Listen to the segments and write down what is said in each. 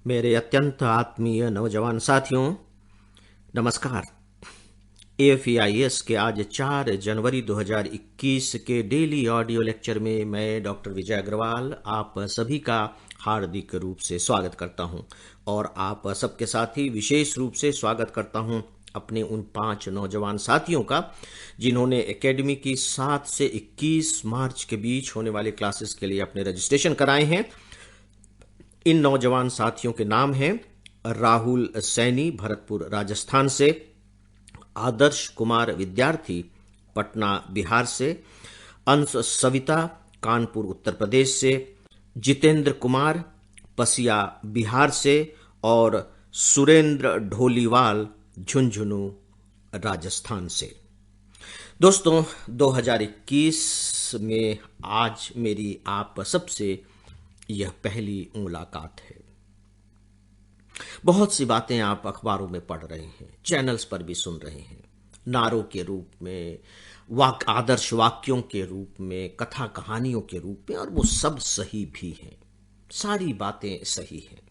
मेरे अत्यंत आत्मीय नौजवान साथियों, नमस्कार। AFEIS के आज 4 जनवरी 2021 के डेली ऑडियो लेक्चर में मैं डॉक्टर विजय अग्रवाल आप सभी का हार्दिक रूप से स्वागत करता हूं और आप सबके साथ ही विशेष रूप से स्वागत करता हूं अपने उन 5 नौजवान साथियों का जिन्होंने एकेडमी की 7 से 21 मार्च के बीच होने वाले क्लासेस के लिए अपने रजिस्ट्रेशन कराए हैं। इन नौजवान साथियों के नाम हैं राहुल सैनी, भरतपुर राजस्थान से; आदर्श कुमार विद्यार्थी, पटना बिहार से; अंश सविता, कानपुर उत्तर प्रदेश से; जितेंद्र कुमार, पसिया बिहार से; और सुरेंद्र ढोलीवाल, झुंझुनू राजस्थान से। दोस्तों, 2021 में आज मेरी आप सबसे यह पहली मुलाकात है। बहुत सी बातें आप अखबारों में पढ़ रहे हैं, चैनल्स पर भी सुन रहे हैं, नारों के रूप में, आदर्श वाक्यों के रूप में, कथा कहानियों के रूप में, और वो सब सही भी हैं। सारी बातें सही हैं,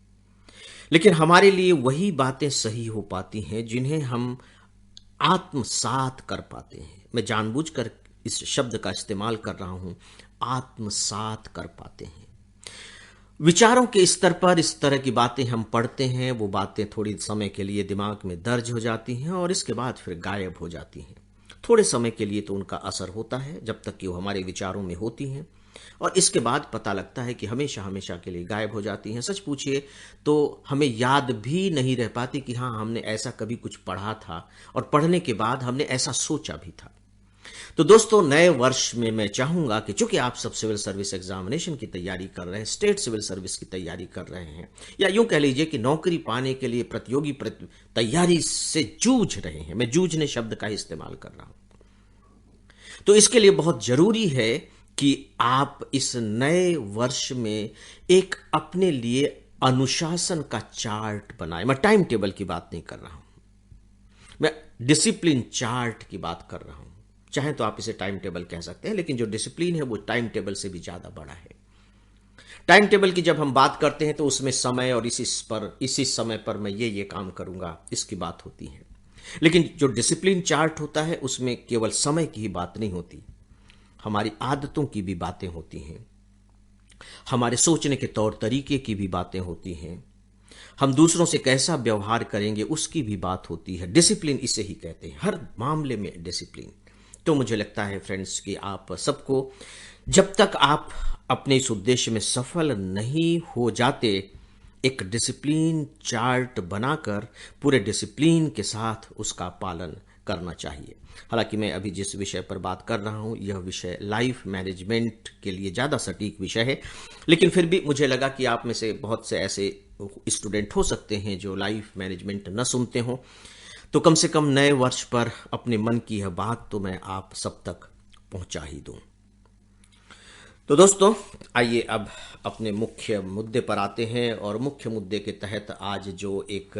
लेकिन हमारे लिए वही बातें सही हो पाती हैं जिन्हें हम आत्मसात कर पाते हैं। मैं जानबूझकर इस शब्द का इस्तेमाल कर रहा हूं, आत्मसात कर पाते हैं। विचारों के स्तर पर इस तरह की बातें हम पढ़ते हैं, वो बातें थोड़ी समय के लिए दिमाग में दर्ज हो जाती हैं और इसके बाद फिर गायब हो जाती हैं। थोड़े समय के लिए तो उनका असर होता है, जब तक कि वो हमारे विचारों में होती हैं, और इसके बाद पता लगता है कि हमेशा हमेशा के लिए गायब हो जाती हैं। सच पूछिए तो हमें याद भी नहीं रह पाती कि हाँ, हमने ऐसा कभी कुछ पढ़ा था और पढ़ने के बाद हमने ऐसा सोचा भी था। तो दोस्तों, नए वर्ष में मैं चाहूंगा कि चूंकि आप सब सिविल सर्विस एग्जामिनेशन की तैयारी कर रहे हैं, स्टेट सिविल सर्विस की तैयारी कर रहे हैं, या यूं कह लीजिए कि नौकरी पाने के लिए प्रतियोगी तैयारी से जूझ रहे हैं, मैं जूझने शब्द का ही इस्तेमाल कर रहा हूं, तो इसके लिए बहुत जरूरी है कि आप इस नए वर्ष में एक अपने लिए अनुशासन का चार्ट बनाएं। मैं टाइम टेबल की बात नहीं कर रहा हूं, मैं डिसिप्लिन चार्ट की बात कर रहा हूं। चाहे तो आप इसे टाइम टेबल कह सकते हैं, लेकिन जो डिसिप्लिन है वो टाइम टेबल से भी ज्यादा बड़ा है। टाइम टेबल की जब हम बात करते हैं तो उसमें समय और इसी समय पर मैं ये काम करूंगा, इसकी बात होती है। लेकिन जो डिसिप्लिन चार्ट होता है उसमें केवल समय की ही बात नहीं होती, हमारी आदतों की भी बातें होती हैं, हमारे सोचने के तौर तरीके की भी बातें होती हैं, हम दूसरों से कैसा व्यवहार करेंगे उसकी भी बात होती है। डिसिप्लिन इसे ही कहते हैं, हर मामले में डिसिप्लिन। तो मुझे लगता है फ्रेंड्स कि आप सबको, जब तक आप अपने इस उद्देश्य में सफल नहीं हो जाते, एक डिसिप्लिन चार्ट बनाकर पूरे डिसिप्लिन के साथ उसका पालन करना चाहिए। हालांकि मैं अभी जिस विषय पर बात कर रहा हूं यह विषय लाइफ मैनेजमेंट के लिए ज़्यादा सटीक विषय है, लेकिन फिर भी मुझे लगा कि आप में से बहुत से ऐसे स्टूडेंट हो सकते हैं जो लाइफ मैनेजमेंट न सुनते हों, तो कम से कम नए वर्ष पर अपने मन की यह बात तो मैं आप सब तक पहुंचा ही दूं। तो दोस्तों, आइए अब अपने मुख्य मुद्दे पर आते हैं, और मुख्य मुद्दे के तहत आज जो एक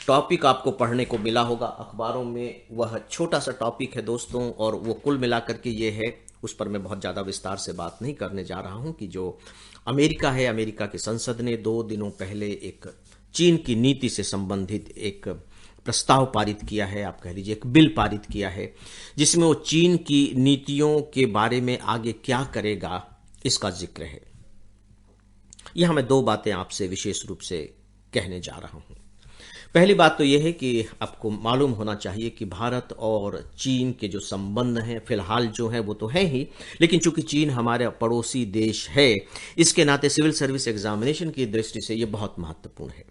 टॉपिक आपको पढ़ने को मिला होगा अखबारों में, वह छोटा सा टॉपिक है दोस्तों, और वो कुल मिलाकर के ये है, उस पर मैं बहुत ज़्यादा विस्तार से बात नहीं करने जा रहा हूं, कि जो अमेरिका है, अमेरिका की संसद ने 2 दिनों पहले एक चीन की नीति से संबंधित एक प्रस्ताव पारित किया है, आप कह लीजिए एक बिल पारित किया है, जिसमें वो चीन की नीतियों के बारे में आगे क्या करेगा इसका जिक्र है। यहां मैं 2 बातें आपसे विशेष रूप से कहने जा रहा हूं। पहली बात तो यह है कि आपको मालूम होना चाहिए कि भारत और चीन के जो संबंध हैं फिलहाल जो हैं वो तो हैं ही, लेकिन चूंकि चीन हमारे पड़ोसी देश है, इसके नाते सिविल सर्विस एग्जामिनेशन की दृष्टि से ये बहुत महत्वपूर्ण है।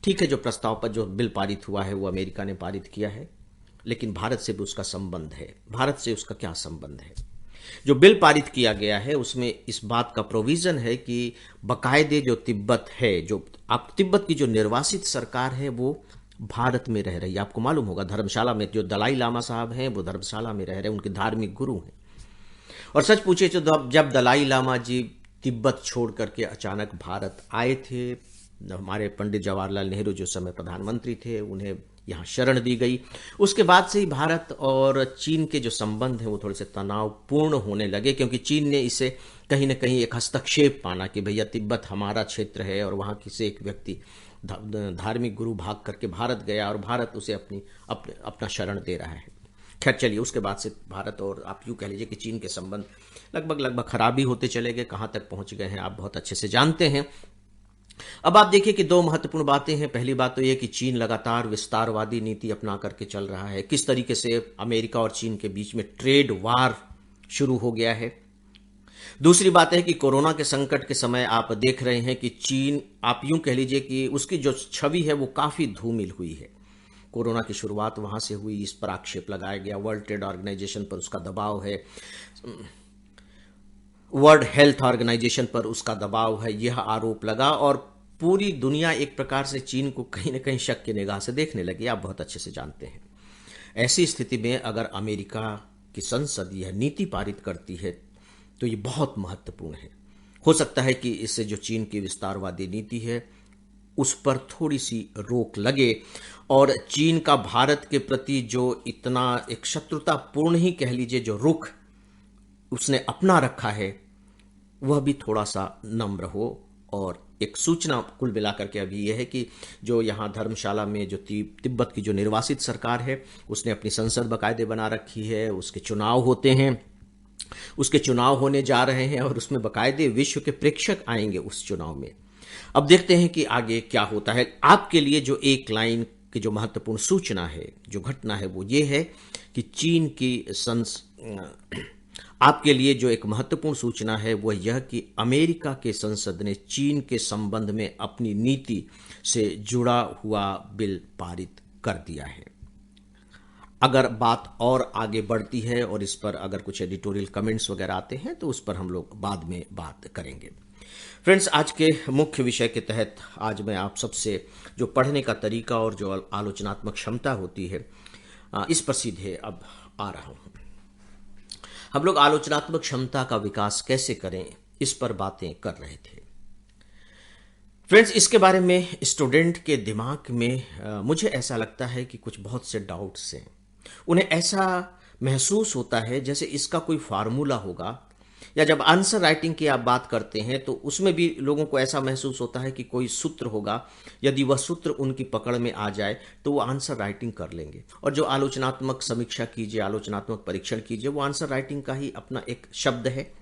ठीक है, जो प्रस्ताव पर जो बिल पारित हुआ है वो अमेरिका ने पारित किया है, लेकिन भारत से भी उसका संबंध है। भारत से उसका क्या संबंध है? जो बिल पारित किया गया है उसमें इस बात का प्रोविजन है कि बकायदे जो तिब्बत है, जो आप तिब्बत की जो निर्वासित सरकार है वो भारत में रह रही है। आपको मालूम होगा धर्मशाला में जो दलाई लामा साहब हैं वो धर्मशाला में रह रहे हैं, उनके धार्मिक गुरु हैं। और सच पूछे तो जब दलाई लामा जी तिब्बत छोड़ करके अचानक भारत आए थे, हमारे पंडित जवाहरलाल नेहरू जो समय प्रधानमंत्री थे, उन्हें यहाँ शरण दी गई। उसके बाद से ही भारत और चीन के जो संबंध हैं वो थोड़े से तनावपूर्ण होने लगे, क्योंकि चीन ने इसे कहीं ना कहीं एक हस्तक्षेप माना कि भैया तिब्बत हमारा क्षेत्र है और वहाँ किसी एक व्यक्ति धार्मिक गुरु भाग करके भारत गया और भारत उसे अपना शरण दे रहा है। खैर चलिए, उसके बाद से भारत और आप यूँ कह लीजिए कि चीन के संबंध लगभग खराब ही होते चले गए। कहाँ तक पहुँच गए हैं आप बहुत अच्छे से जानते हैं। अब आप देखिए कि दो महत्वपूर्ण बातें हैं। पहली बात तो यह कि चीन लगातार विस्तारवादी नीति अपना करके चल रहा है। किस तरीके से अमेरिका और चीन के बीच में ट्रेड वार शुरू हो गया है। दूसरी बात है कि कोरोना के संकट के समय आप देख रहे हैं कि चीन, आप यूं कह लीजिए कि उसकी जो छवि है वो काफी धूमिल हुई है। कोरोना की शुरुआत वहां से हुई, इस पर आक्षेप लगाया गया। वर्ल्ड ट्रेड ऑर्गेनाइजेशन पर उसका दबाव है, वर्ल्ड हेल्थ ऑर्गेनाइजेशन पर उसका दबाव है, यह आरोप लगा और पूरी दुनिया एक प्रकार से चीन को कहीं ना कहीं शक की निगाह से देखने लगी। आप बहुत अच्छे से जानते हैं। ऐसी स्थिति में अगर अमेरिका की संसद यह नीति पारित करती है तो ये बहुत महत्वपूर्ण है। हो सकता है कि इससे जो चीन की विस्तारवादी नीति है उस पर थोड़ी सी रोक लगे और चीन का भारत के प्रति जो इतना एक शत्रुतापूर्ण ही कह लीजिए जो रुख उसने अपना रखा है वह भी थोड़ा सा नम्र हो। और एक सूचना कुल मिलाकर के अभी यह है कि जो यहाँ धर्मशाला में जो तिब्बत की जो निर्वासित सरकार है उसने अपनी संसद बाकायदे बना रखी है। उसके चुनाव होते हैं, उसके चुनाव होने जा रहे हैं और उसमें बाकायदे विश्व के प्रेक्षक आएंगे उस चुनाव में। अब देखते हैं कि आगे क्या होता है। आपके लिए जो एक लाइन की जो महत्वपूर्ण सूचना है, जो घटना है वो ये है कि चीन की आपके लिए जो एक महत्वपूर्ण सूचना है वह यह कि अमेरिका के संसद ने चीन के संबंध में अपनी नीति से जुड़ा हुआ बिल पारित कर दिया है। अगर बात और आगे बढ़ती है और इस पर अगर कुछ एडिटोरियल कमेंट्स वगैरह आते हैं तो उस पर हम लोग बाद में बात करेंगे। फ्रेंड्स, आज के मुख्य विषय के तहत आज मैं आप सबसे जो पढ़ने का तरीका और जो आलोचनात्मक क्षमता होती है इस पर सीधे अब आ रहा हूं। हम लोग आलोचनात्मक क्षमता का विकास कैसे करें इस पर बातें कर रहे थे। फ्रेंड्स, इसके बारे में स्टूडेंट के दिमाग में मुझे ऐसा लगता है कि कुछ बहुत से डाउट्स हैं। उन्हें ऐसा महसूस होता है जैसे इसका कोई फार्मूला होगा, या जब आंसर राइटिंग की आप बात करते हैं तो उसमें भी लोगों को ऐसा महसूस होता है कि कोई सूत्र होगा, यदि वह सूत्र उनकी पकड़ में आ जाए तो वो आंसर राइटिंग कर लेंगे। और जो आलोचनात्मक समीक्षा कीजिए, आलोचनात्मक परीक्षण कीजिए, वो आंसर राइटिंग का ही अपना एक शब्द है।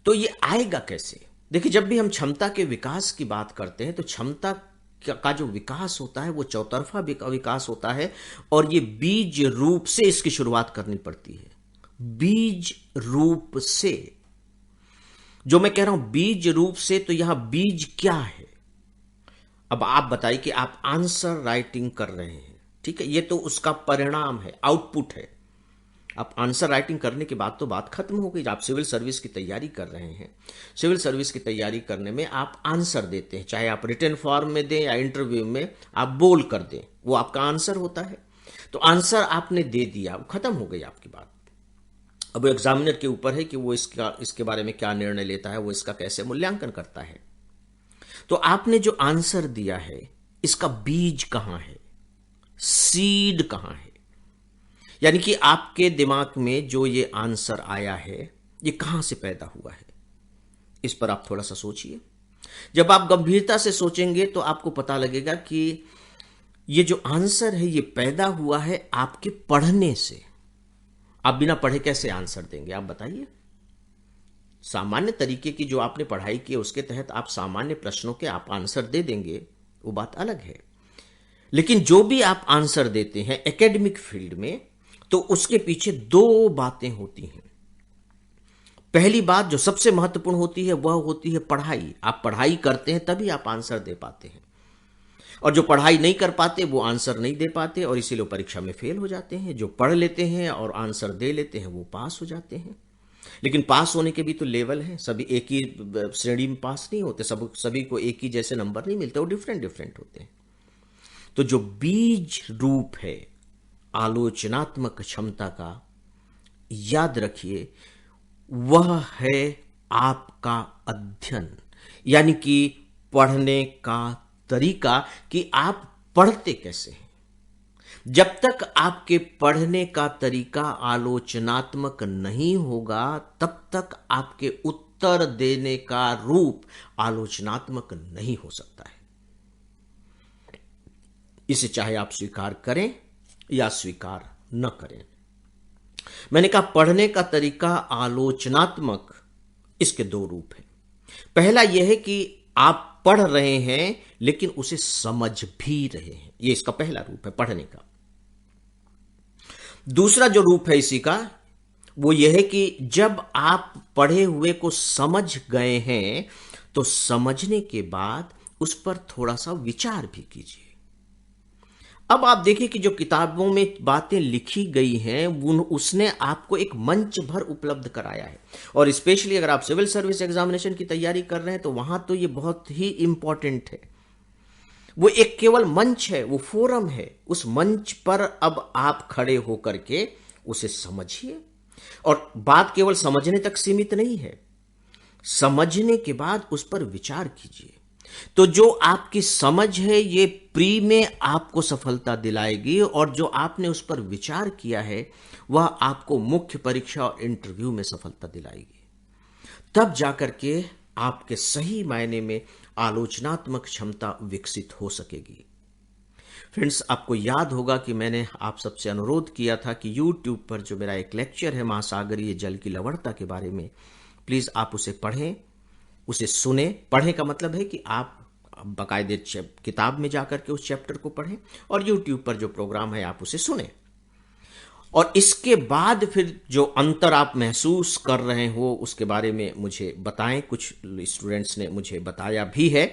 तो ये आएगा कैसे? देखिए, जब भी हम क्षमता के विकास की बात करते हैं तो क्षमता का जो विकास होता है वो चौतरफा विकास होता है और ये बीज रूप से इसकी शुरुआत करनी पड़ती है। बीज रूप से, जो मैं कह रहा हूं बीज रूप से, तो यहां बीज क्या है? अब आप बताइए कि आप आंसर राइटिंग कर रहे हैं, ठीक है, ये तो उसका परिणाम है, आउटपुट है। आप आंसर राइटिंग करने के बाद तो बात खत्म हो गई। आप सिविल सर्विस की तैयारी कर रहे हैं, सिविल सर्विस की तैयारी करने में आप आंसर देते हैं, चाहे आप रिटन फॉर्म में दें या इंटरव्यू में आप बोल कर दें, वो आपका आंसर होता है। तो आंसर आपने दे दिया, खत्म हो गई आपकी बात। अब एग्जामिनर के ऊपर है कि वो इसके बारे में क्या निर्णय लेता है, वो इसका कैसे मूल्यांकन करता है। तो आपने जो आंसर दिया है इसका बीज कहां है, सीड कहां है? यानी कि आपके दिमाग में जो ये आंसर आया है ये कहां से पैदा हुआ है, इस पर आप थोड़ा सा सोचिए। जब आप गंभीरता से सोचेंगे तो आपको पता लगेगा कि ये जो आंसर है ये पैदा हुआ है आपके पढ़ने से। आप बिना पढ़े कैसे आंसर देंगे, आप बताइए। सामान्य तरीके की जो आपने पढ़ाई की है उसके तहत आप सामान्य प्रश्नों के आप आंसर दे देंगे, वो बात अलग है। लेकिन जो भी आप आंसर देते हैं एकेडमिक फील्ड में, तो उसके पीछे दो बातें होती हैं। पहली बात जो सबसे महत्वपूर्ण होती है वह होती है पढ़ाई। आप पढ़ाई करते हैं तभी आप आंसर दे पाते हैं, और जो पढ़ाई नहीं कर पाते वो आंसर नहीं दे पाते और इसीलिए परीक्षा में फेल हो जाते हैं। जो पढ़ लेते हैं और आंसर दे लेते हैं वो पास हो जाते हैं। लेकिन पास होने के भी तो लेवल है, सभी एक ही श्रेणी में पास नहीं होते, सभी को एक ही जैसे नंबर नहीं मिलते, वो डिफरेंट डिफरेंट होते हैं। तो जो बीज रूप है आलोचनात्मक क्षमता का, याद रखिए वह है आपका अध्ययन, यानी कि पढ़ने का तरीका, कि आप पढ़ते कैसे हैं। जब तक आपके पढ़ने का तरीका आलोचनात्मक नहीं होगा, तब तक आपके उत्तर देने का रूप आलोचनात्मक नहीं हो सकता है। इसे चाहे आप स्वीकार करें या स्वीकार न करें। मैंने कहा पढ़ने का तरीका आलोचनात्मक, इसके दो रूप हैं। पहला यह है कि आप पढ़ रहे हैं लेकिन उसे समझ भी रहे हैं, यह इसका पहला रूप है पढ़ने का। दूसरा जो रूप है इसी का, वो यह है कि जब आप पढ़े हुए को समझ गए हैं तो समझने के बाद उस पर थोड़ा सा विचार भी कीजिए। अब आप देखिए कि जो किताबों में बातें लिखी गई हैं उसने आपको एक मंच भर उपलब्ध कराया है। और स्पेशली अगर आप सिविल सर्विस एग्जामिनेशन की तैयारी कर रहे हैं तो वहां तो ये बहुत ही इंपॉर्टेंट है। वो एक केवल मंच है, वो फोरम है। उस मंच पर अब आप खड़े होकर के उसे समझिए। और बात केवल समझने तक सीमित नहीं है, समझने के बाद उस पर विचार कीजिए। तो जो आपकी समझ है ये प्री में आपको सफलता दिलाएगी, और जो आपने उस पर विचार किया है वह आपको मुख्य परीक्षा और इंटरव्यू में सफलता दिलाएगी। तब जाकर के आपके सही मायने में आलोचनात्मक क्षमता विकसित हो सकेगी। फ्रेंड्स, आपको याद होगा कि मैंने आप सबसे अनुरोध किया था कि YouTube पर जो मेरा एक लेक्चर है महासागरीय जल की लवणता के बारे में, प्लीज आप उसे पढ़ें, उसे सुने। पढ़ने का मतलब है कि आप बाकायदे किताब में जाकर के उस चैप्टर को पढ़ें और YouTube पर जो प्रोग्राम है आप उसे सुने। और इसके बाद फिर जो अंतर आप महसूस कर रहे हो उसके बारे में मुझे बताएं। कुछ स्टूडेंट्स ने मुझे बताया भी है,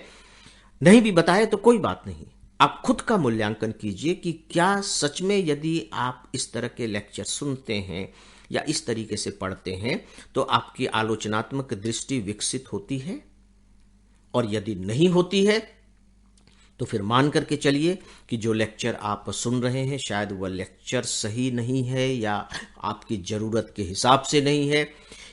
नहीं भी बताया तो कोई बात नहीं। आप खुद का मूल्यांकन कीजिए कि क्या सच में यदि आप इस तरह के लेक्चर सुनते हैं या इस तरीके से पढ़ते हैं तो आपकी आलोचनात्मक दृष्टि विकसित होती है। और यदि नहीं होती है तो फिर मान करके चलिए कि जो लेक्चर आप सुन रहे हैं शायद वह लेक्चर सही नहीं है, या आपकी ज़रूरत के हिसाब से नहीं है,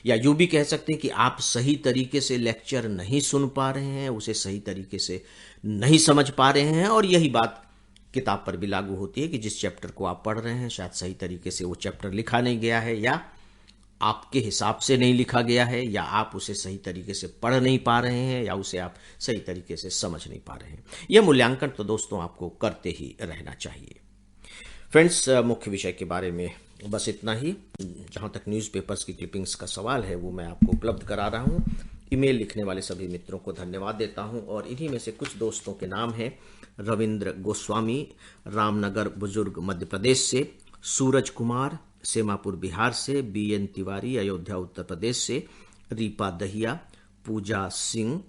या यूँ भी कह सकते हैं कि आप सही तरीके से लेक्चर नहीं सुन पा रहे हैं, उसे सही तरीके से नहीं समझ पा रहे हैं। और यही बात किताब पर भी लागू होती है कि जिस चैप्टर को आप पढ़ रहे हैं शायद सही तरीके से वो चैप्टर लिखा नहीं गया है, या आपके हिसाब से नहीं लिखा गया है, या आप उसे सही तरीके से पढ़ नहीं पा रहे हैं, या उसे आप सही तरीके से समझ नहीं पा रहे हैं। यह मूल्यांकन तो दोस्तों आपको करते ही रहना चाहिए। फ्रेंड्स, मुख्य विषय के बारे में बस इतना ही। जहाँ तक न्यूज़पेपर्स की क्लिपिंग्स का सवाल है वो मैं आपको उपलब्ध करा रहा हूँ। ईमेल लिखने वाले सभी मित्रों को धन्यवाद देता हूँ। और इन्हीं में से कुछ दोस्तों के नाम हैं: रविंद्र गोस्वामी, रामनगर बुजुर्ग मध्य प्रदेश से; सूरज कुमार, सेमापुर बिहार से; BN तिवारी, अयोध्या उत्तर प्रदेश से; रीपा दहिया, पूजा सिंह,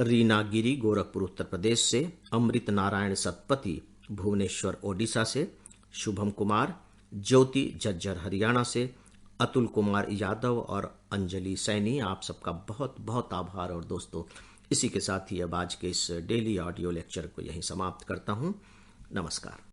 रीना गिरी, गोरखपुर उत्तर प्रदेश से; अमृत नारायण सतपति, भुवनेश्वर ओडिशा से; शुभम कुमार, ज्योति झज्जर हरियाणा से; अतुल कुमार यादव और अंजलि सैनी। आप सबका बहुत बहुत आभार। और दोस्तों, इसी के साथ ही अब आज के इस डेली ऑडियो लेक्चर को यहीं समाप्त करता हूं। नमस्कार।